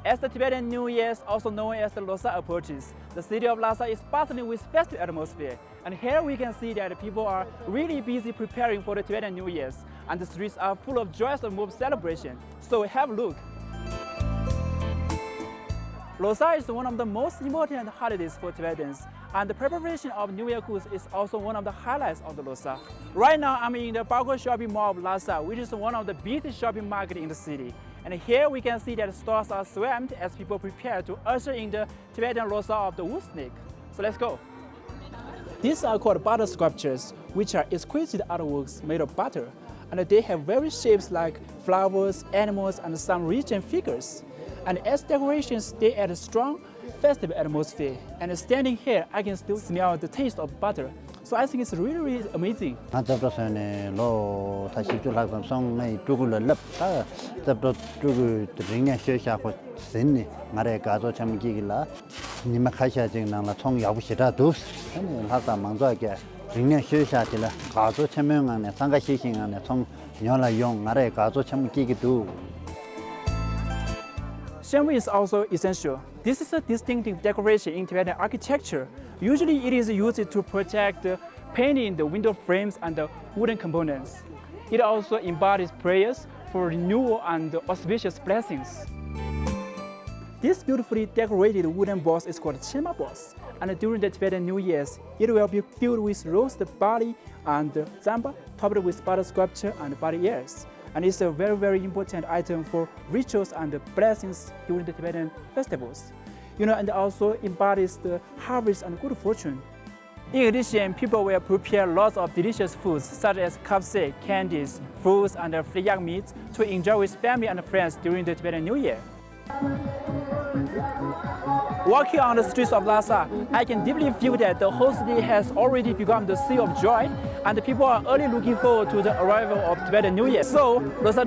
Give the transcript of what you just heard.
As the Tibetan New Year is also known as the Losar approaches, the city of Lhasa is bustling with festive atmosphere. And here we can see that people are really busy preparing for the Tibetan New Year, and the streets are full of joyous and moved celebration. So have a look. Losar is one of the most important holidays for Tibetans, and the preparation of New Year goods is also one of the highlights of the Losar. Right now, I'm in the Bago shopping mall of Lhasa, which is one of the busiest shopping markets in the city. And here we can see that stores are swamped as people prepare to usher in the Tibetan Losar of the wood snake. So let's go. These are called butter sculptures, which are exquisite artworks made of butter, and they have various shapes like flowers, animals, and some region figures. And as decorations, they add a strong festive atmosphere. And standing here, I can still smell the taste of butter. So I think it's really, really amazing. Shamwi is also essential. This is a distinctive decoration in Tibetan architecture. Usually it is used to protect painting the window frames and the wooden components. It also embodies prayers for renewal and auspicious blessings. This beautifully decorated wooden box is called Chema box, and during the Tibetan New Year's, it will be filled with roasted barley and zamba, topped with butter sculpture and body ears. And it's a very, very important item for rituals and blessings during the Tibetan festivals. And also embodies the harvest and good fortune. In addition, people will prepare lots of delicious foods such as kapse, candies, fruits, and fliyak meats to enjoy with family and friends during the Tibetan New Year. Walking on the streets of Lhasa, I can deeply feel that the whole city has already become the city of joy, and the people are early looking forward to the arrival of Tibetan New Year. So, Lhasa